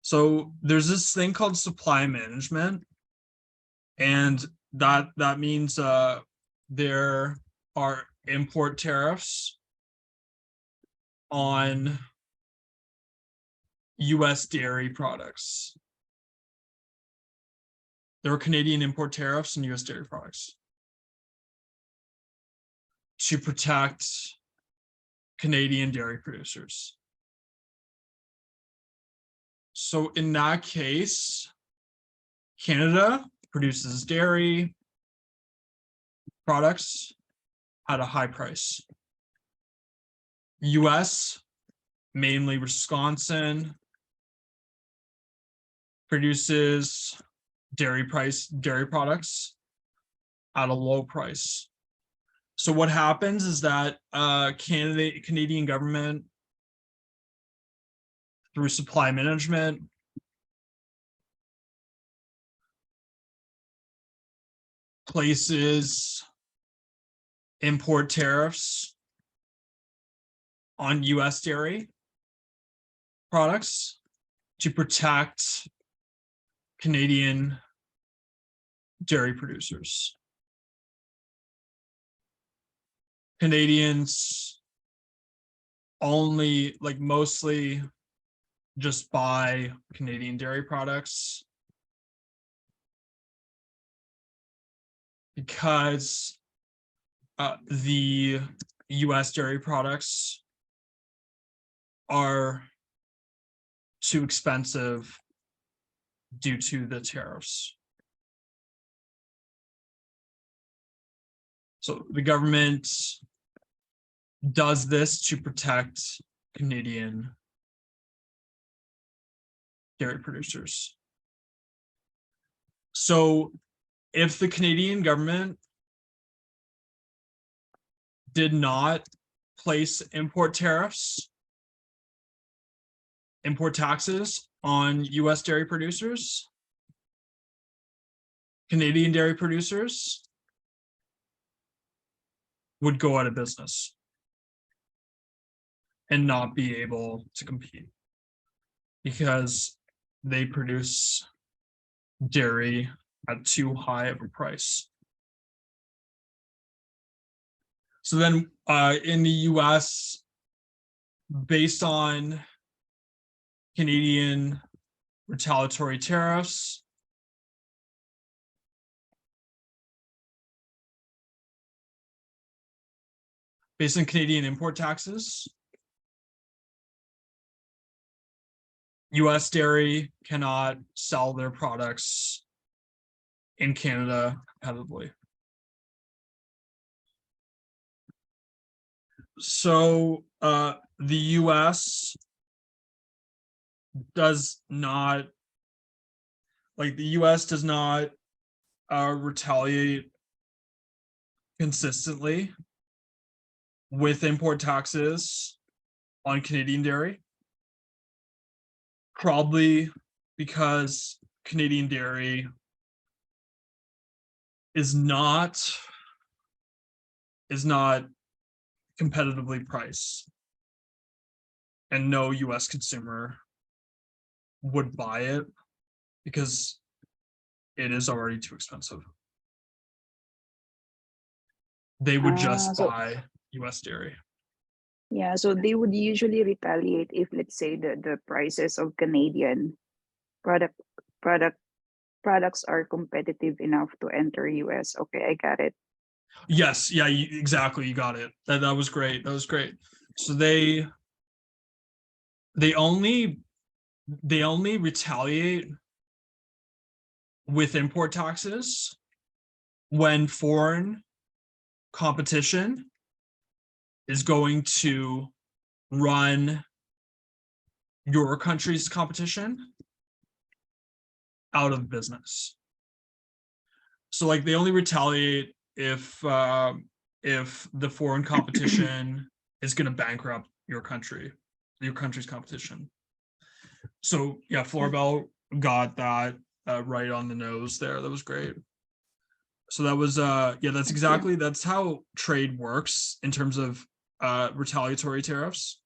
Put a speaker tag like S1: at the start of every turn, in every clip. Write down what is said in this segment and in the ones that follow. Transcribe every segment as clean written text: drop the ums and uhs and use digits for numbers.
S1: So there's this thing called supply management, and that means there are import tariffs on US dairy products. There are Canadian import tariffs on US dairy products to protect Canadian dairy producers. So in that case, Canada produces dairy products at a high price. US, mainly Wisconsin, produces dairy products at a low price. So what happens is that Canadian government, through supply management, places import tariffs on US dairy products to protect Canadian dairy producers. Canadians only, like, mostly just buy Canadian dairy products because the US dairy products are too expensive due to the tariffs. So the government does this to protect Canadian dairy producers. So if the Canadian government did not place import taxes on US dairy producers, Canadian dairy producers would go out of business and not be able to compete because they produce dairy at too high of a price. So then in the US, based on Canadian retaliatory tariffs, based on Canadian import taxes, US dairy cannot sell their products in Canada competitively. So the US does not, retaliate consistently with import taxes on Canadian dairy, probably because Canadian dairy is not competitively priced, and no US consumer would buy it because it is already too expensive. They would just buy US dairy.
S2: Yeah, so they would usually retaliate if, let's say, the prices of Canadian products are competitive enough to enter US. Okay, I got it.
S1: Yes, yeah, exactly. You got it. That was great. That was great. So they only retaliate with import taxes when foreign competition is going to run your country's competition out of business. So like they only retaliate if the foreign competition is going to bankrupt your country's competition. So yeah, Florbell got that right on the nose there. That was great. So that was that's how trade works in terms of retaliatory tariffs.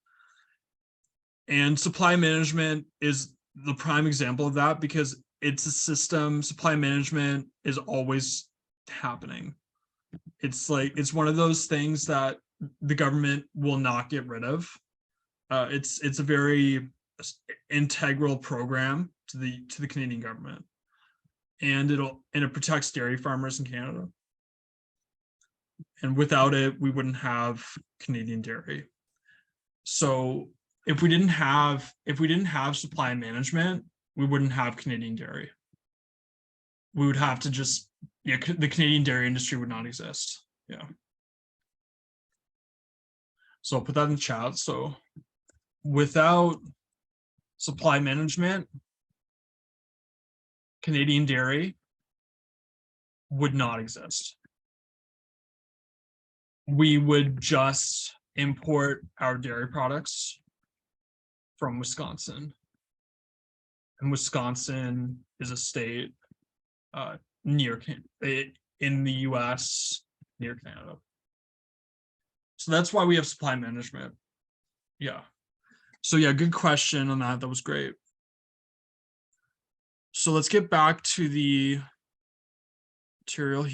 S1: And supply management is the prime example of that, because it's a system. Supply management is always happening. It's like it's one of those things that the government will not get rid of. It's a very integral program to the Canadian government, and it protects dairy farmers in Canada. And without it, we wouldn't have Canadian dairy. So if we didn't have supply management, we wouldn't have Canadian dairy. We would have to just, yeah, the Canadian dairy industry would not exist. Yeah. So I'll put that in the chat. So without supply management, Canadian dairy would not exist. We would just import our dairy products from Wisconsin. And Wisconsin is a state near in the US, near Canada. So that's why we have supply management. Yeah. So yeah, good question on that. That was great. So let's get back to the material